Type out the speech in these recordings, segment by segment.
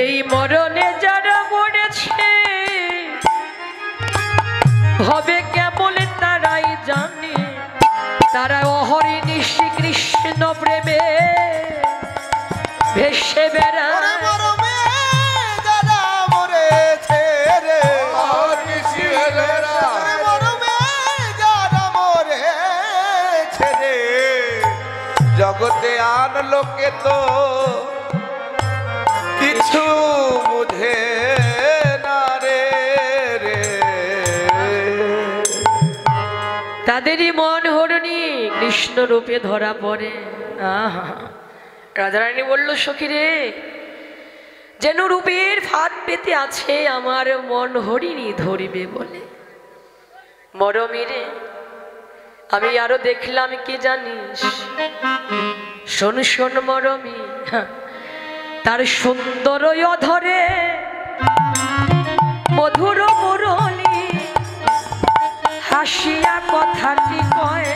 এই মরণে যারা মরেছে হবে কেবল তারাই জানে, তারা অহরিণী শ্রীকৃষ্ণ প্রেমে ভেসে বেড়ায়। জগতে আন লোকে তো কিছু বুঝে না রে রে, তাদেরই মন হরণী কৃষ্ণ রূপে ধরা পড়ে। রাধারানী বলল, সখী রে, যেন রূপের ফাঁদ পেতে আছে আমার মন হরিণী ধরিবে বলে। মরমিরে আমি আরো দেখলাম কি জানিস, শোন শোন মরমি, তার সুন্দর অধরে মধুর মুরলী হাসিয়া কথাটি কয়।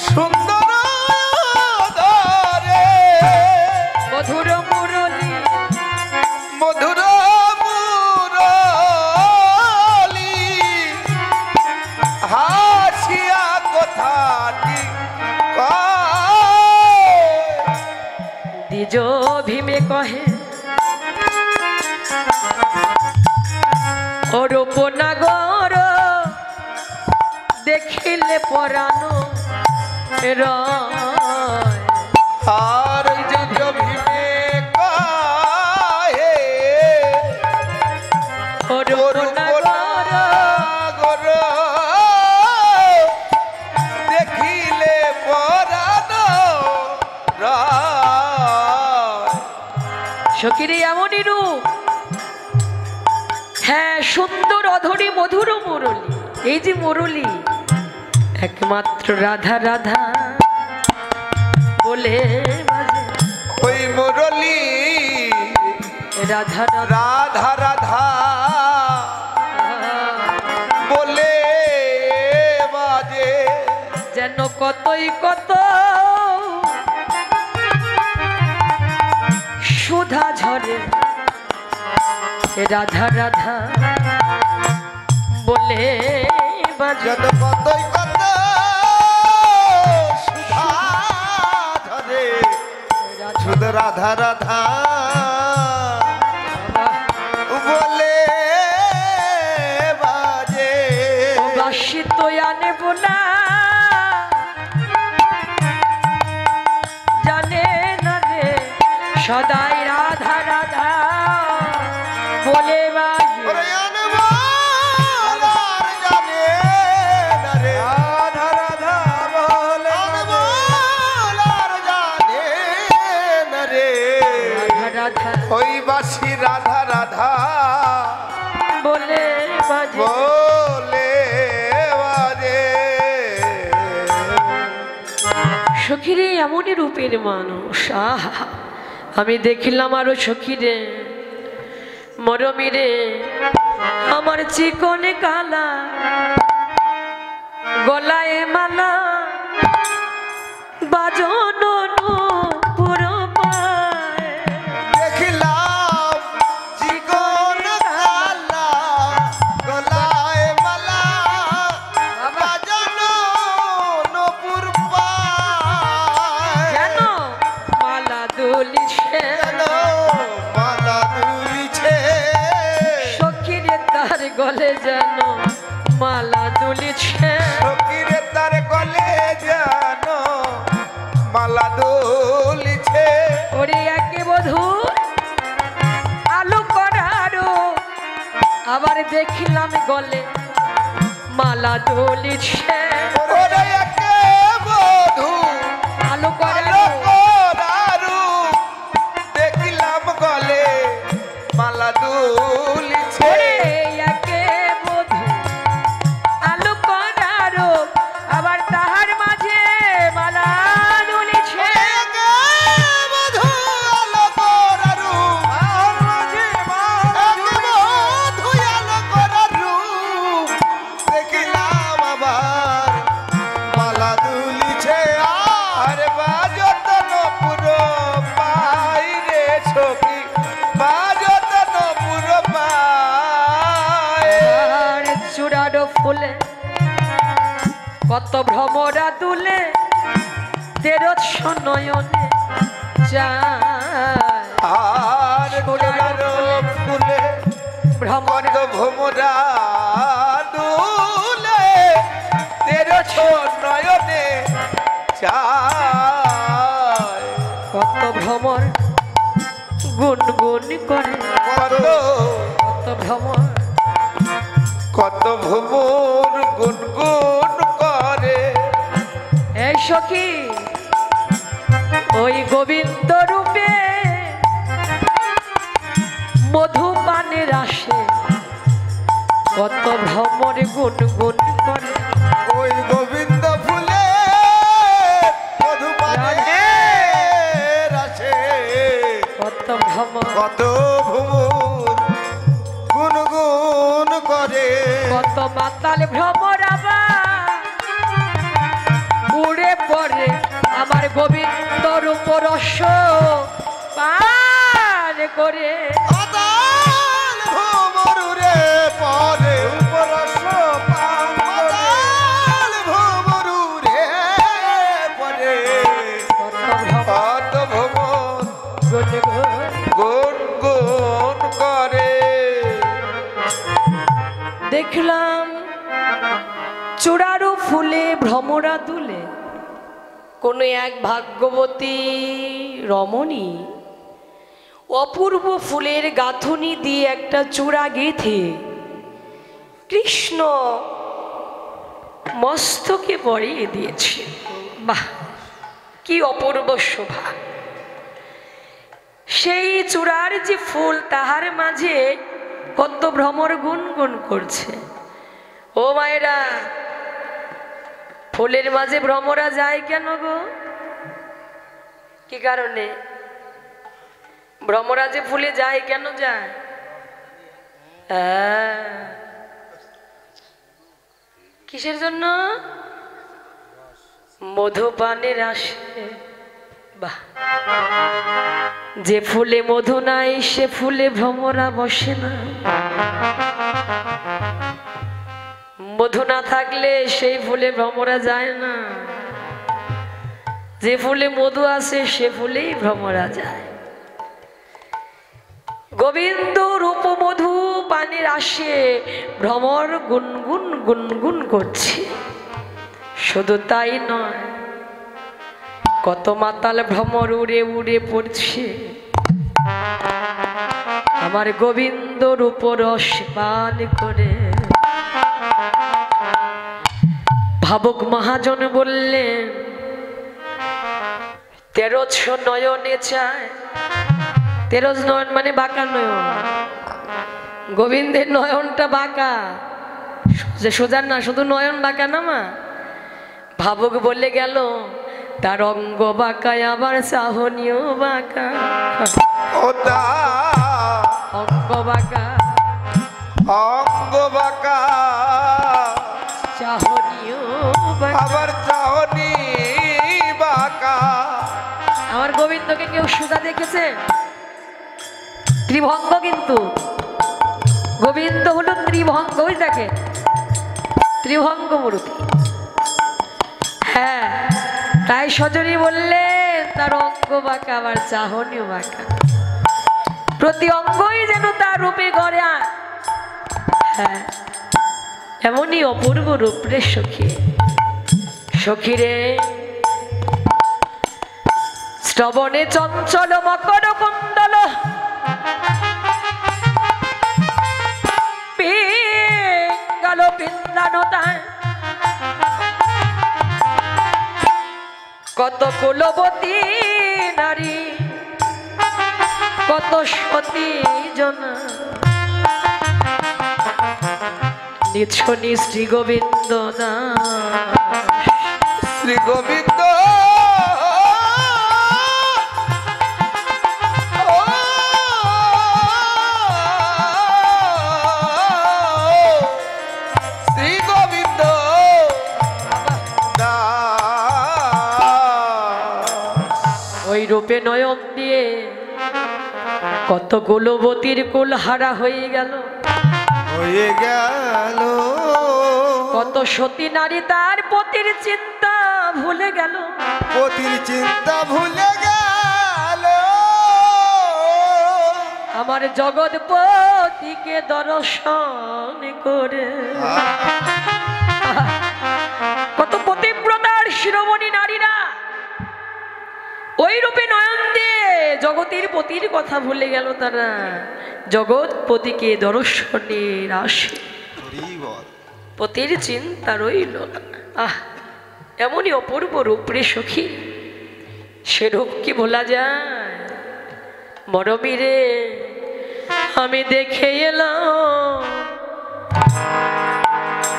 সুন্দর ধরে মধুর মুরলী মধুর মুরলী হাসিয়া কথাটি দ্বিজ ভীমে কহে, অরূপনাগর দেখিলে পরানো রয়। আর দ্বিজ ভীমে কহে, অরূপনাগর দেখিলে পরানো রয়। সখীরে এমনই রূপ, হ্যাঁ সুন্দর অধরি মধুর মুরলী। এই যে মুরলী একমাত্র রাধা রাধা বলে বাজে। ওই মুরলী রাধা রাধা রাধা বলে বাজে, যেন কতই কত সুধা ঝরে। রাধা রাধা বলে বাজে, যত কতই কত সুধা ধরে, শুধু রাধা রাধা বলে বাজে। বাসি তো আনেব না জানে না রে, সদাই রাধা রাধা বলে বাজে। ওরে আনবো আর জানে না রে, রাধা রাধা বলে আনবো আর জানে না রে, রাধা রাধা ওই বাসি রাধা রাধা বলে বাজে। বলে বাজে। সখীরে এমনই রূপের মানুষ, আহা আমি দেখলাম আরো সখীরে। মরমিরে আমার চিকনে কালা গলায় মালা বাজন পুরো পায়। দেখলাম চিকন কালা গলায় মালা বাজানো নপুর পায়, যেন মালা দুলিছে, যেন মালা দুলিছে। সখীরে তার গলে যেন মালা দুলিছে। সখীরে তার গলে যেন মালা দুলিছে। ওরে একে বধূ আলু করারো, আবার দেখলাম গলে মালা দুলিছে। ওরে একে বধূ আলু করারো, আলোকরারু দেখলাম গলে মালা দুলিছে। ওরে একে বধূ আলু করারো, আবার তাহার মাঝে মালা দুলিছে। একে বধূ আলোকরারু, আর মাঝে একে বধূ আলোকরারু দেখলাম আবার কত ভ্রমরা দুলে তেরোৎস নয়নে যায় আর গোলার ফুলে ভ্রমরা কত ভোমরা দুলে তেরোছ নয়নে চায় কত ভ্রমর গুনগুন করে কত কত ভ্রমর কত ভোমর গুনগুন করে এই সখী ওই গোবিন্দ রূপে মধুপানের আসে কত ভ্রমর গুনগুন করে ওই গোবিন্দ ফুলে মধুপানে রাসে কত ভ্রমর কত ভোমর গুনগুন করে কত মাতাল ভ্রমর আবার উড়ে পড়ে আমার গোবিন্দ রূপ রস পার করে আদাল ভোমরুরে পরে উপরস পান করে আদাল ভোমরুরে পরে কত ভ্রমর কত ভোমর গুনগুন করে দেখলাম চূড়ারও ফুলে ভ্রমরা দুলে কোনো এক ভাগ্যবতী রমণী অপূর্ব ফুলের গাঁথুনি দিয়ে একটা চূড়া গেঁথে কৃষ্ণ মস্তকে পরিয়ে দিয়েছে। বাহ, কি অপূর্ব শোভা! সেই চূড়ার যে ফুল তাহার মাঝে কত ভ্রমর গুনগুন করছে। ও মায়েরা, ফুলের মাঝে ভ্রমরা যায় কেন গো? কি কারণে ভ্রমরা যে ফুলে যায়, কেন যায়? কিসের জন্য? মধুপানের আসে। বাহ, যে ফুলে মধু নাই সে ফুলে ভ্রমরা বসে না। মধু না থাকলে সেই ফুলে ভ্রমরা যায় না। যে ফুলে মধু আছে সে ফুলেই ভ্রমরা যায়। গোবিন্দ রূপ মধু পানের আসে ভ্রমর গুনগুন গুনগুন করছে। শুধু তাই নয়, কত মাতাল ভ্রমর উড়ে উড়ে পড়ছে আমার গোবিন্দ রূপ রস পান করে। ভাবুক মহাজন বললেন, 1300 নয়নে চায়। 13 নয়ন মানে বাঁকা নয়ন। গোবিন্দের নয়নটা বাঁকা, সোজা না, শুধু নয়ন বাঁকা না মা। ভাবুক বলে গেল তার অঙ্গ বাঁকায় আবার চাহনিও বাঁকা। অঙ্গ বাঁকা, অঙ্গ বাঁকা, চাহনিও বাঁকা। আবার চাহনি বাঁকা। আমার গোবিন্দকে কেউ সোজা দেখেছে? ত্রিভঙ্গ, কিন্তু গোবিন্দ হলো ত্রিভঙ্গ। ওই দেখে ত্রিভঙ্গ মূর্তি। হ্যাঁ, তাই সজনী বললে তার অঙ্গ বাঁকা আবার চাহনিও বাঁকা। প্রতি অঙ্গই যেন তার রূপে গড়ে। হ্যাঁ, এমনই অপূর্ব রূপ রে সখী। সখী রে, শ্রবণে চঞ্চল মকর কুণ্ডল, পিঙ্গল পিন্দানতায় কত কুলবতী নারী, কত সতী জনা নিছনি শ্রী গোবিন্দ দাস। শ্রী গোবিন্দ শ্রী গোবিন্দ ওই রূপে নয়ন দিয়ে কত কুলবতীর কুল হারা হয়ে গেল। হয়ে গেল কত সতী নারী তার পতির চিন্তা ভুলে গেল, পতির চিন্তা ভুলে গেল, আমার জগৎপতিকে দর্শন করে। কত পতিব্রতার শিরোমণি নারীরা ওই রূপে নয়ন দিয়ে জগতের পতির কথা ভুলে গেল, তারা জগৎপতিকে দর্শনের আসে, পতির চিন্তা রইল না। আহ, এমনই অপূর্ব রূপ রে সখী, সে রূপ কি ভোলা যায়? মরমী রে, আমি দেখে এলাম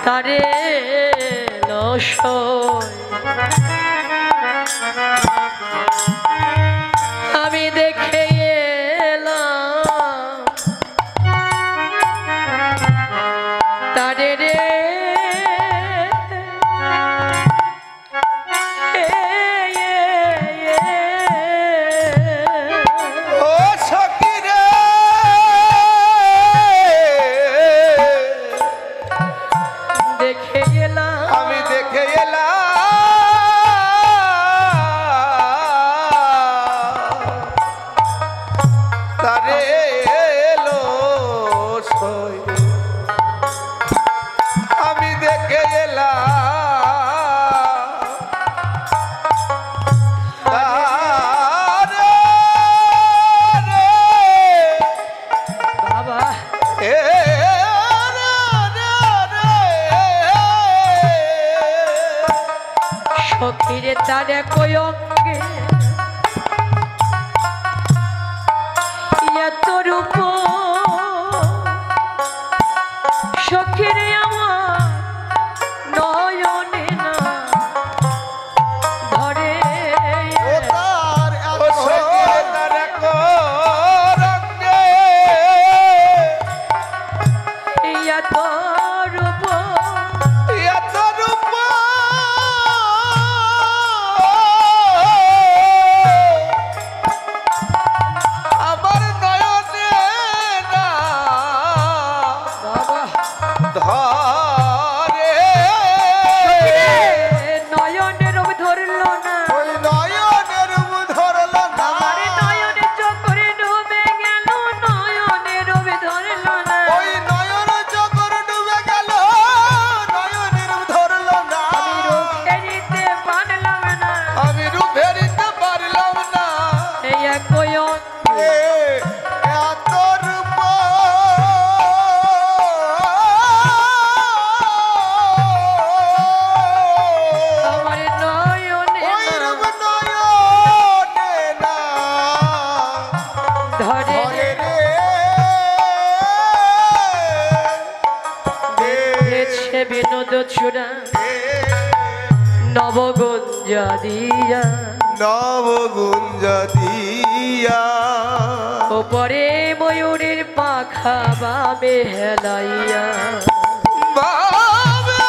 তারে আমি দেখে এলাম তারে রে, ও সখী রে, দেখে এলাম আমি দেখে এলাম তারে এলো সই, আমি দেখে এলাম তারে রে, বাবা এ রে রে রে। সখীরে তারে কই অঙ্গে এত রূপ, সখীরে আমার নয়নে না ধরে, ও তার রঙ্গে এত রূপ এত রূপ, আমার নয়নে না বাবা ধরে, নয়নের রূপ ধরলো না, ওই নয়নের ধরল না, আমার নয়নে চোখরে ডুবে গেল, নয়নের রূপ ধরলো না, ওই নয়ন চকর ডুবে গেল, নয়নের ধরল না, আমি রূপে নিতে পারলাম না, আমি রূপে নিতে পারলাম না, এই এক কয়ন এত রূপ, আমার নয়নে ওই না রূপ নয়নে না ধরে ধরে রে, দেখেছে বিনোদ চূড়া নবগঞ্জ দিয়া, নবগুঞ্জ দিয়া, ওপরে ময়ূরের পাখা বাবে হেলাইয়া, বাবে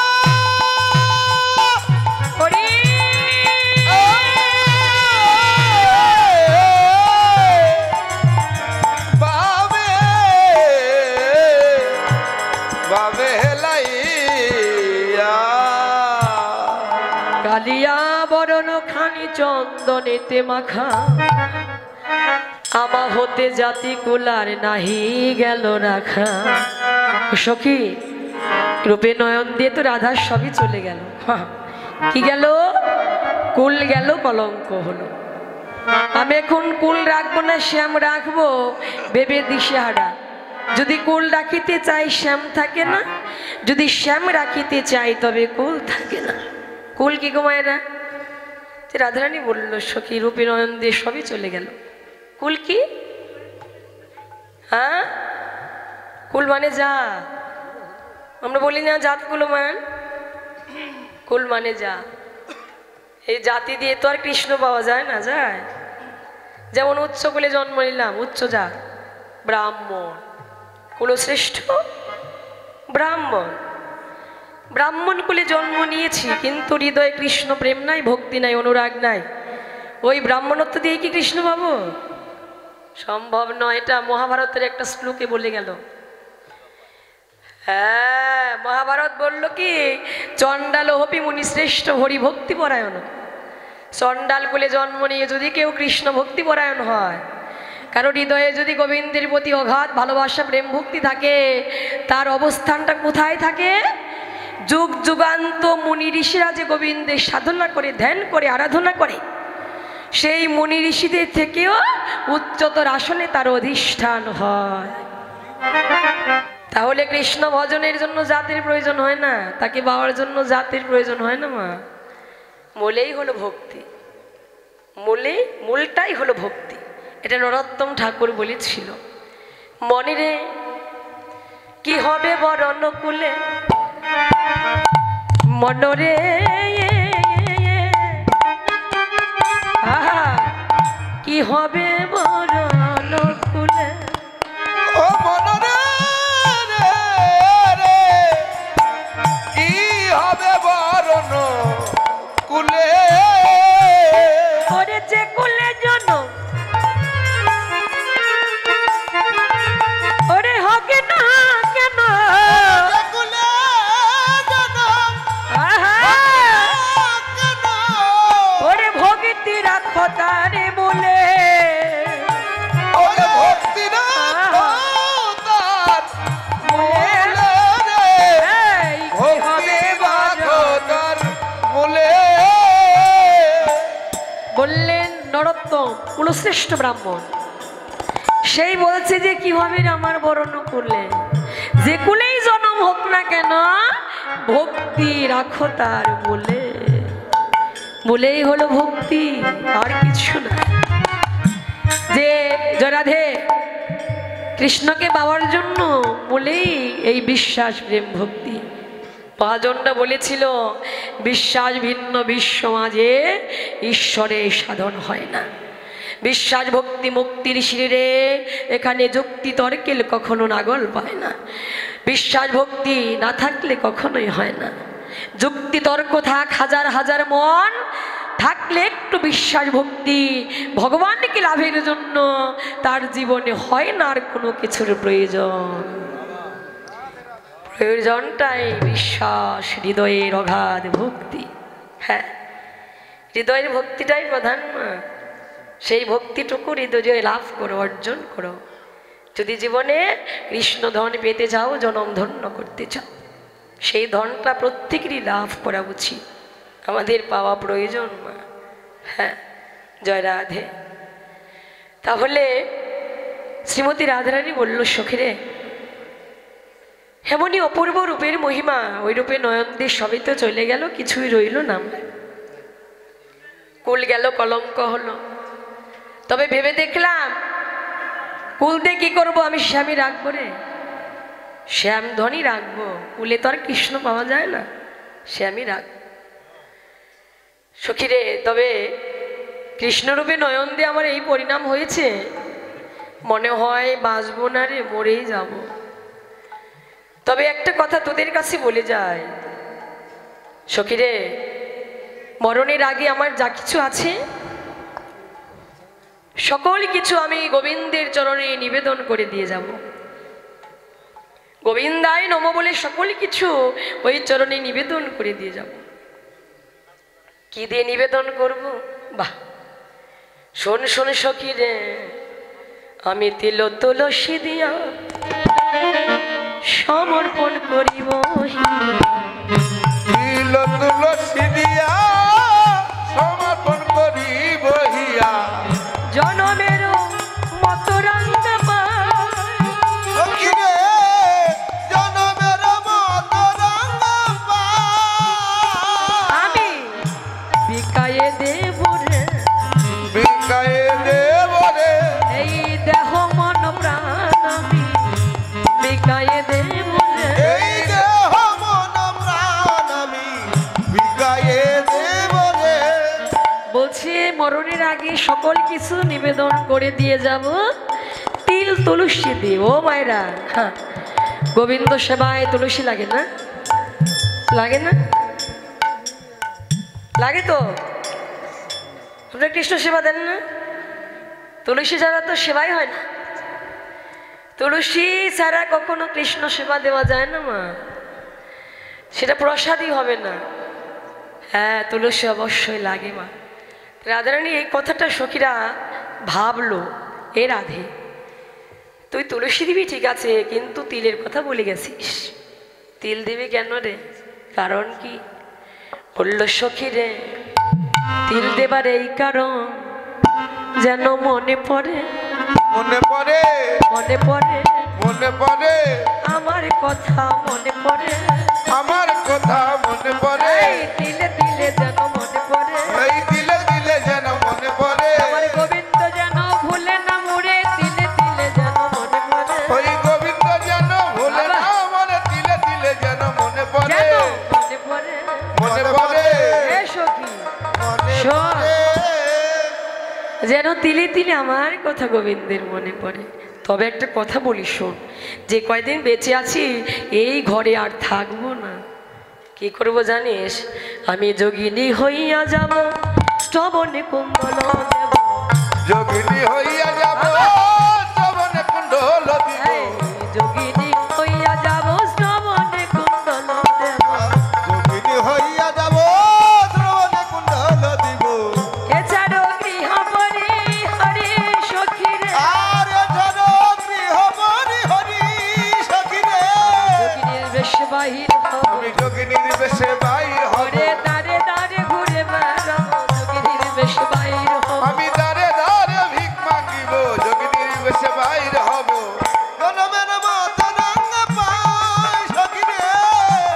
ওরে বাবে বাবে হেলাইয়া, কালিয়া বরণ খানি চন্দনেতে মাখা, আমা হতে জাতি কুলার নাহি গেল রাখা। সখী, রূপে নয়ন দিয়ে তো রাধার সবই চলে গেল, কি গেল? কুল গেল, কলঙ্ক হলো। আমি এখন কুল রাখবো না শ্যাম রাখবো ভেবে দিশেহারা। যদি কুল রাখিতে চাই শ্যাম থাকে না, যদি শ্যাম রাখিতে চাই তবে কুল থাকে না। কুল কি গো মায়েরা? রাধারানী বলল, সখী রূপে নয়ন দিয়ে সবই চলে গেল, কুল কি? হ্যাঁ, কুল মানে যা, আমরা বলি না জাতগুলো মান, কুল মানে যা। এই জাতি দিয়ে তো আর কৃষ্ণ পাওয়া যায় না, যায়? যেমন উচ্চ কুলে জন্ম নিলাম, উচ্চ জাত ব্রাহ্মণ, কুলশ্রেষ্ঠ ব্রাহ্মণ, ব্রাহ্মণ কুলে জন্ম নিয়েছি, কিন্তু হৃদয়ে কৃষ্ণ প্রেম নাই, ভক্তি নাই, অনুরাগ নাই। ওই ব্রাহ্মণত্ব দিয়ে কি কৃষ্ণ পাবো? সম্ভব নয়। এটা মহাভারতের একটা শ্লোকে বলে গেল, হ্যাঁ, মহাভারত বলল কি, চণ্ডাল হপি মুনি শ্রেষ্ঠ হরি ভক্তি পরায়ণ। চণ্ডাল কুলে জন্ম নিয়ে যদি কেউ কৃষ্ণ ভক্তি পরায়ণ হয়, কারো হৃদয়ে যদি গোবিন্দের প্রতি অগাধ ভালোবাসা প্রেম ভক্তি থাকে, তার অবস্থানটা কোথায় থাকে? যুগ যুগান্ত মুনি ঋষিরা যে গোবিন্দের সাধনা করে ধ্যান করে আরাধনা করে, সেই মুনি ঋষিদের থেকেও উচ্চতর আসনে তার অধিষ্ঠান হয়। তাহলে কৃষ্ণ ভজনের জন্য জাতির প্রয়োজন হয় না, তাকে পাওয়ার জন্য জাতির প্রয়োজন হয় না মা। মূলেই হলো ভক্তি, মূলটাই হলো ভক্তি। এটা নরোত্তম ঠাকুর বলেছিল, মনে রে কি হবে বরণ কুলে, মনরে কি হবে বরণ কুলে, ও মনরে রে রে কি হবে বরণ কুলে, ওরে যে কুলে জন ওরে হবে না কেন, কুলে জনম আহা, কেন, ওরে ভক্তি রাখো তারে বলে, ওরে ভক্তি না তার মূলে রে, এই কি ভক্তি হবে রাখো তার মূলে। বললেন নরোত্তম কুলশ্রেষ্ঠ ব্রাহ্মণ, সেই বলছে যে কিভাবে আমার বরণ করলে, যে কুলেই জন্ম হোক না কেন ভক্তি রাখো তার বলে, বলেই হলো ভক্তি, আর কিছু না। যে জরাধে কৃষ্ণকে পাওয়ার জন্য বলেই এই বিশ্বাস প্রেম ভক্তি। মহাজনটা বলেছিল, বিশ্বাস ভিন্ন বিশ্ব মাঝে ঈশ্বরের সাধন হয় না। বিশ্বাস ভক্তি মুক্তির শিরে এখানে যুক্তি তর্কের কখনো নাগল পায় না। বিশ্বাস ভক্তি না থাকলে কখনোই হয় না। যুক্তি তর্ক থাক হাজার হাজার মন, থাকলে একটু বিশ্বাস ভক্তি ভগবানকে লাভের জন্য তার জীবনে হয় না আর কোনো কিছুর প্রয়োজন। প্রয়োজনটাই বিশ্বাস, হৃদয়ের অগাধ ভক্তি। হ্যাঁ, হৃদয়ের ভক্তিটাই প্রধান না। সেই ভক্তিটুকু হৃদয়ে লাভ করো, অর্জন করো। যদি জীবনে কৃষ্ণ ধন পেতে চাও, জনম ধন্য করতে চাও, সেই ধনটা প্রত্যেকেরই লাভ করা উচিত, আমাদের পাওয়া প্রয়োজন মা। হ্যাঁ, জয় রাধে। তাহলে শ্রীমতী রাধারানী বলল, সখীরে হেমনি অপূর্ব রূপের মহিমা, ওই রূপে নয়নদের সবই তো চলে গেল, কিছুই রইল না। কুল গেল, কলঙ্ক হলো। তবে ভেবে দেখলাম, কুল দিয়ে কি করবো, আমি শ্যামই রাখবো রে, শ্যাম ধনই রাখবো। কুলে তো আর কৃষ্ণ পাওয়া যায় না, শ্যামই রাখবো। সখীরে, তবে কৃষ্ণরূপে নয়ন দিয়ে আমার এই পরিণাম হয়েছে, মনে হয় বাঁচবো না রে, মরেই যাব। তবে একটা কথা তোদের কাছে বলে যায় সখীরে, মরণের আগে আমার যা কিছু আছে সকল কিছু আমি গোবিন্দের চরণে নিবেদন করে দিয়ে যাব। গোবিন্দায় নম বলে সকল কিছু ওই চরণে নিবেদন করে দিয়ে যাব। কি দিয়ে নিবেদন করব? বাহ, শোন শোন সখীরে, আমি তিল তুলসী দিয়া সমর্পণ করিব, তিল তুলসী দিয়া সমর্পণ করিব হিয়া, জনমের মতো রাঙ্গা সখীরে জনমের মতো রাঙা পা, আমি বিকায়ে দেব রে, বিকায়ে দেব রে, এই দেহ মন প্রাণ আমি বিকায়ে দেব রে, এই দেহ মন প্রাণ আমি বিকায়ে দেব রে। বলছি মরণের আগে সকল কিছু নিবেদন করে দিয়ে যাব তিল তুলসী দিয়ে। ও মায়েরা, হ্যাঁ, গোবিন্দ সেবায় তুলসী লাগে না? লাগে না? লাগে তো। আপনারা কৃষ্ণ সেবা দেন না? তুলসী ছাড়া তো সেবাই হয় না। তুলসী ছাড়া কখনো কৃষ্ণ সেবা দেওয়া যায় না মা, সেটা প্রসাদই হবে না। হ্যাঁ, তুলসী অবশ্যই লাগে মা। রাধারানী এই কথাটা সখীরা ভাবলো, এ রাধে তুই তুলসী দিবি ঠিক আছে, কিন্তু তিলের কথা বলে গেছিস, তিল দিবি কেন রে? কারণ কি? বলল সখী রে, তিল দেবার এই কারণ যেন মনে পড়ে, মনে পড়ে, মনে পড়ে, মনে পড়ে, আমার কথা মনে পড়ে, আমার কথা মনে পড়ে, এই তিলে তিলে যেন মনে পড়ে, এই দিলে দিলে যেন মনে পড়ে, আমার গোবিন্দ যেন ভুলে না মুড়ে, তিলে তিলে যেন মনে পড়ে, ওই গোবিন্দ যেন ভুলে না মনে, দিলে দিলে যেন মনে পড়ে, যেন মনে পড়ে, মনে পড়ে, এ সখী মনে শোন, পড়ে। যেন তিলে তিলে আমার কথা গোবিন্দের মনে পড়ে। তবে একটা কথা বলি শোন, যে কয়দিন বেঁচে আছি এই ঘরে আর থাকবো না। কি করব জানিস? আমি যোগিনী হইয়া যাব, শ্রবণে কুণ্ডল দেব, যোগিনী হইয়া যাব, শ্রবণে কুণ্ডল দিব, এই যোগিনী হইয়া যাব, শ্রবণে কুণ্ডল দেব, যোগিনী হইয়া যাব, শ্রবণে কুণ্ডল দিব, এছাড়ো গৃহ পরি হরি সখী রে, আর যেন গৃহ হরি হরি সখী রে, যোগিনীর বেশ বাহির হব, আমি যোগিনীর বেশে বাইর হব, ঘরে দাঁড়ে দাঁড়ে ঘুরে বেড়াবো, যোগিনীর বেশ বাহির হব, আমি দাঁড়ে দাঁড়ে ভিক মাগিব, যোগিনীর বেশে বাইর হব, জনমের মতো রঙ পাই সখী রে,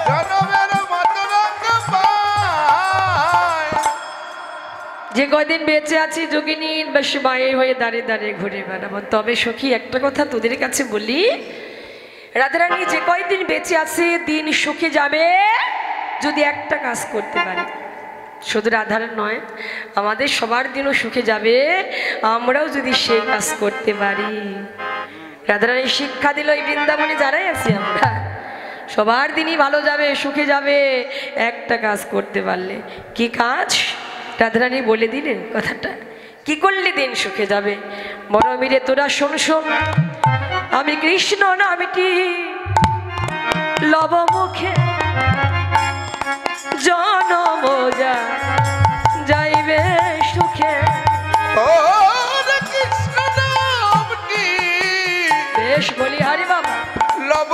জনমের মতো রঙ পাই। যে কয়দিন বেঁচে আছি যোগিনীর বেশ বাহির হয়ে দাঁড়িয়ে দাঁড়িয়ে ঘুরে বেড়াবো। তবে সখী একটা কথা তোদের কাছে বলি, রাধারানী যে কয়দিন বেঁচে আছে দিন সুখে যাবে যদি একটা কাজ করতে পারি। শুধু রাধার নয়, আমাদের সবার দিনও সুখে যাবে আমরাও যদি সেই কাজ করতে পারি। রাধারানী শিক্ষা দিল এই বৃন্দাবনে যারাই আছি আমরা, সবার দিনই ভালো যাবে, সুখে যাবে একটা কাজ করতে পারলে। কি কাজ? রাধারানী বলে দিলেন কথাটা, কি করলে দিন সুখে যাবে। বড় মিরে তোরা শোন শোন, আমি কৃষ্ণ নামটি লব মুখে, জনম যাইবে সুখে। ও রে কৃষ্ণ নামটি বেশ বলি হরি বাবা, লব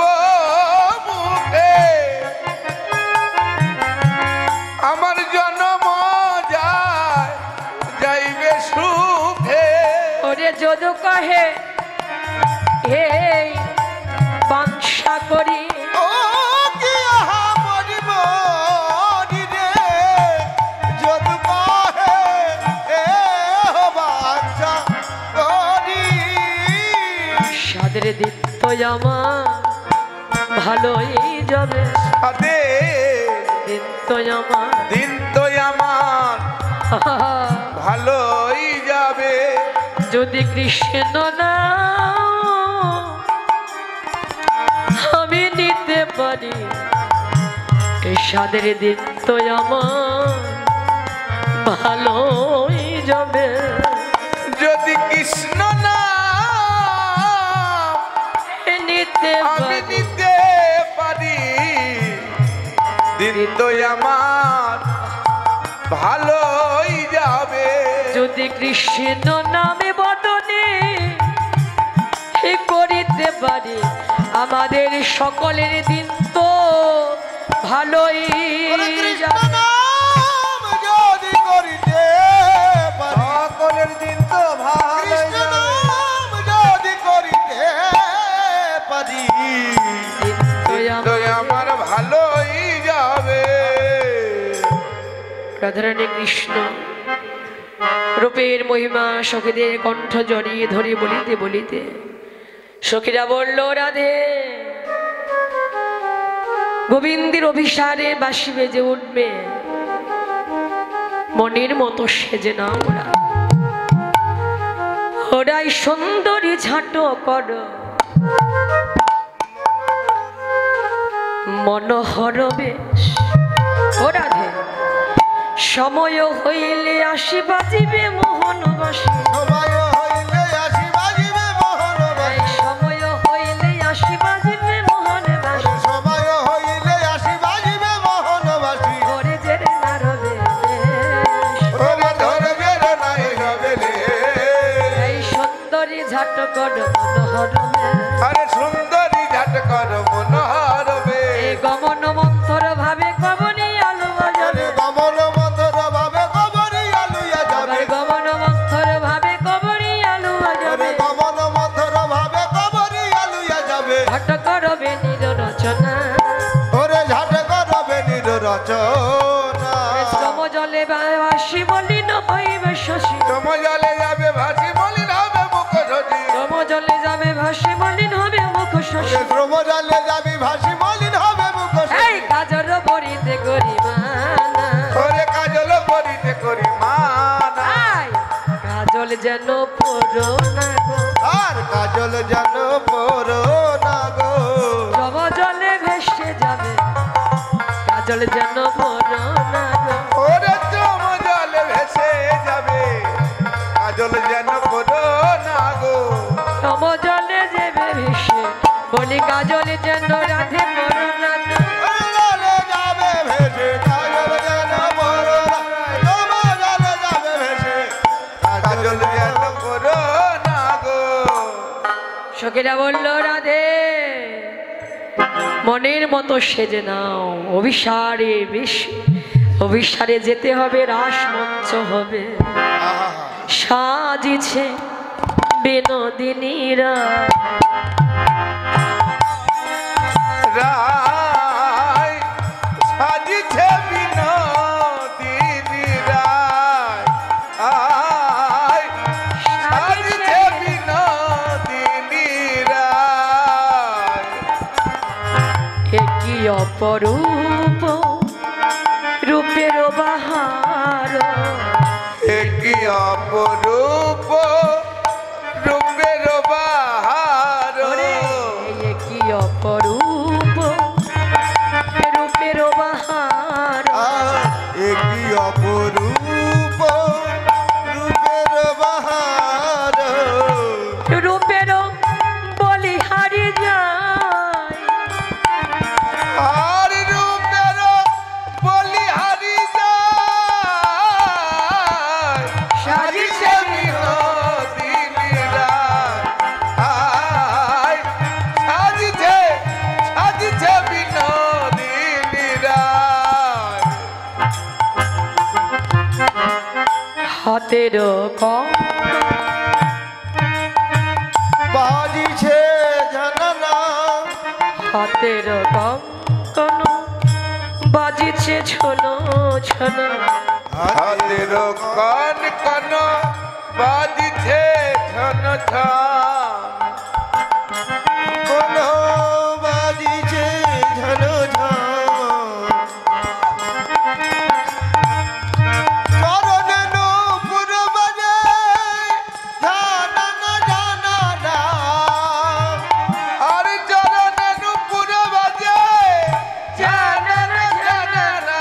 মুখে, আমার জন্ম যায় যাইবে সুখে, ওরে যদু কহে হে বাঞ্ছা করি, ও কি আহা মরিব রে, যদি পাহে এ বাঞ্ছা করি, সাদের দিন তো আমার ভালোই যাবে, সাদে দিন তো আমার দিন তো আমার ভালোই যাবে, যদি কৃষ্ণ না আমি নিতে পারি, এই সাদের দিন তো আমার ভালোই যাবে, যদি কৃষ্ণ না নিতে আমি পারি, নিতে পারি, দিন তো আমার ভালোই যাবে, যদি কৃষ্ণ নামে বদনে করিতে পারি, আমাদের সকলের দিন তো ভালোই যাবে। যদি করিতে পারি, সকলের দিন তো ভালোই যাবে, যদি করিতে পারি, দিন তো তো আমার ভালোই যাবে। রাধারানী কৃষ্ণ রূপের মহিমা সখীদের কণ্ঠ জড়িয়ে ধরে বলিতে বলিতে সখীরা বলল, রাধে গোবিন্দের অভিসারে বাঁশি বেজে উঠবে, মনের মতো সেজে না ওরা, ওরাই সুন্দরী ঝাঁটো কর, মনোহর বেশ। ও রাধে সময় হইলে আসি বাজিবে মোহন বাসী, সময় হইলে আসি বাজিবে মোহন বাসী, সময় হইলে সুন্দরী ঝাটকর মনোহরমে আরে সুন্দরী ঝাটকর মনোহরবে গমন মন্থর ভাবে কবনি আলু বাজাবে গমন মন্থর ভাবে কবরি আলুয়া যাবে গমন মন্থর ভাবে কবনি আলু বাজাবে গমন মন্থর ভাবে কবরি আলুয়া যাবে ঝাটকর বেনির রচনা ওরে ঝাটকর বেনির রচনা শ্রম জলে বাসি মলিন হইবে শশী শ্রম জলে যাবে ভাসি মলিন হবে মুখ শশী শ্রম জলে যাবে ভাসি মলিন হবে মুখ শশী শ্রম জলে যাবে ভাসি মলিন হবে মুখ এই কাজর বরিতে গরিমানা ওরে কাজল করিতে করি মানা আই কাজল যেন পড়ো না গো আর কাজল যেন পড়ো না গো শ্রম জলে ভেসে যাবে কাজল যেন পড়ো না গো ওরে শ্রম জলে ভেসে যাবে কাজল যেন পড়ো না গো শ্রম জলে যাবে ভেসে বলি কাজল যেন রাধে পড়ো না গো জলে যাবে ভেসে কাজল যেন পড়ো না শ্রম জলে যাবে ভেসে কাজল যেন পড়ো না গো সখীরা বলল রাধে মনের মতো সেজে নাও অভিসারে যেতে হবে রাস মঞ্চ হবে সাজিছে বিনোদিনীরা রায় সাজিছে বিনোদিনী রায় আয় সাজিছে বিনোদিনী রায় একই অপরূপ রূপের বাহার একই অপরূপ রূপের বাহার একই অপরূপ রূপের বাহার একই অপরূপ রূপের বাহার রূপের বলিহারি যায় আর রূপের বলিহারি যায় সাজিছে বিনোদিনী রায় আয় সাজিছে বিনোদিনী রায় হাতের কম বাজিছে জানানা হাতের কম কোন বাজিছে ছোনো ছোনো হাতের কন কন বাজিছে ছন ছন কোন বাজিছে ঝন ঝন চরণ নূপুর বাজে জানানা জানানা আর চরণ নূপুর বাজে জানানা জানানা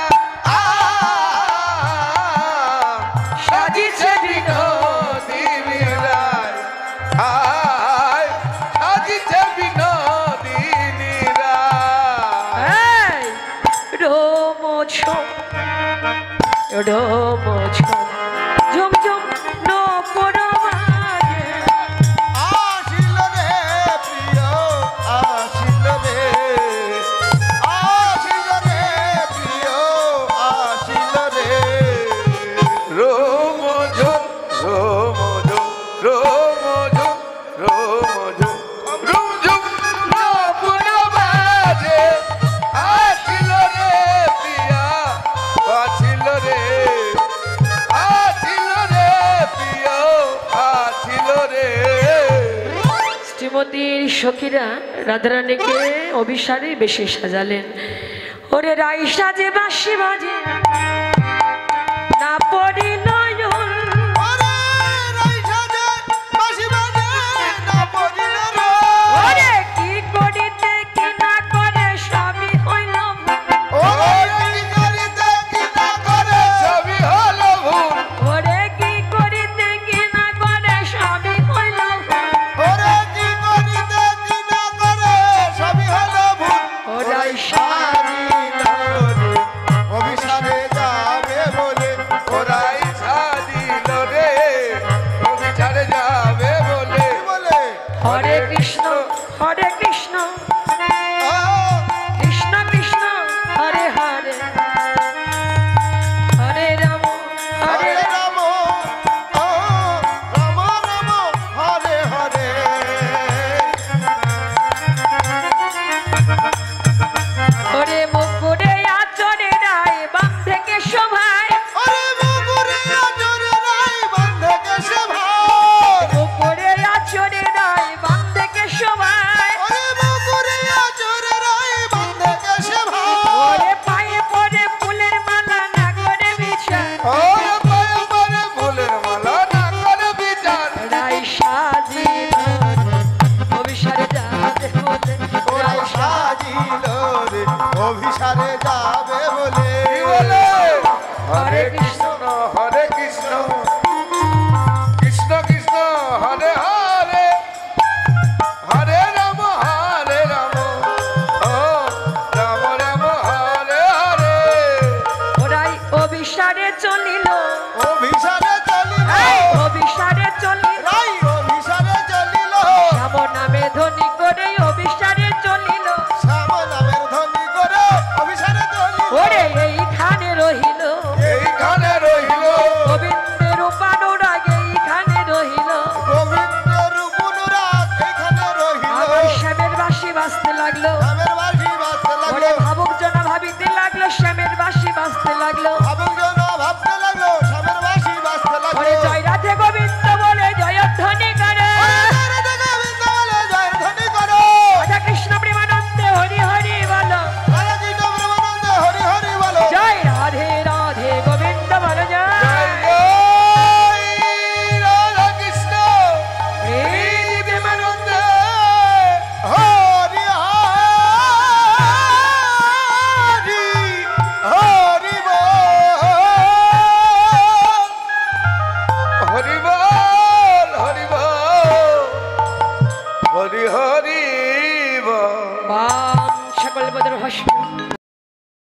সাজিছে বিনোদিনী রায় আয় সাজিছে বিনোদিনী রায় রোমোছ রোমোছ ঝুমঝুম নপর বাজে আসিল রে প্রিয় আসিল রে আসিল রে প্রিয় আসিল রে রোমঝুম রোমঝুম রোমঝুম রোমঝুম রুমঝুম নপুর বাজে আসিল রে প্রিয়া আসিল রে প্রিয় আসিল রে শ্রীমতীর সখীরা রাধারানীকে অভিসারে বেশি সাজালেন ওরে রাই সাজে বাঁশি বাজে না পড়ি নয়ন ওরে রাই সাজে বাঁশি বাজে না পড়িল রে ওরে কি করিতে কি না করে সবই হইল ওরে কি করিতে কি না করে সবই হলো ভুল ওরে কি করিতে কি না করে সবই হইল ওরে কি করিতে কি না করে সবই হলো ভুল ওরাই সারি রে অভিসারে হরে কৃষ্ণ কৃষ্ণ কৃষ্ণ হরে হরে হরে রাম হরে হরে রাম রাম রাম হরে হরে হরে মুকুরে আচরে রায় বাম থেকে শোভায় হরে মুকুরে আচরে রায় বান্ধে কেশে ভাই মুকুরে আচরে রায় বাম থেকে শোভায় হরে মুকুরে আচরে রায় বান্ধে কেশে ভাই ওরে পায়ে পড়ে ফুলের মালা না করে বিছান ওরে পায়ে পড়ে ফুলের মালা না করে বিচার রাই সাজিল অভিসারে যাবে বলে ওরা সাজিল রে অভিসারে যাবে বলে কি বলে হরে কৃষ্ণ হরে কৃষ্ণ কৃষ্ণ কৃষ্ণ হরে হরে হরে রাম ও রাম রাম হরে হরে ওরাই অভিসারে চলিল অভিসারে চলিল অভিসারে চলিল রাই অভিসারে চলিল শ্যাম নামে ধ্বনি করে অভিসারে চলিল শ্যাম নামের ধ্বনি করে অভিসারে চলিল ওরে এইখানে রহিল এইখানে রহিল গোবিন্দের উপানুরাগ এইখানে রহিল গোবিন্দের অনুরাগ এইখানে রহিল আমার শ্যামের বাঁশি বাজতে লাগলো নামের বাঁশি বাজতে ওরে লাগলো ভাবুক জনা ভাবিতে লাগলো শ্যামের বাঁশি বাজতে লাগলো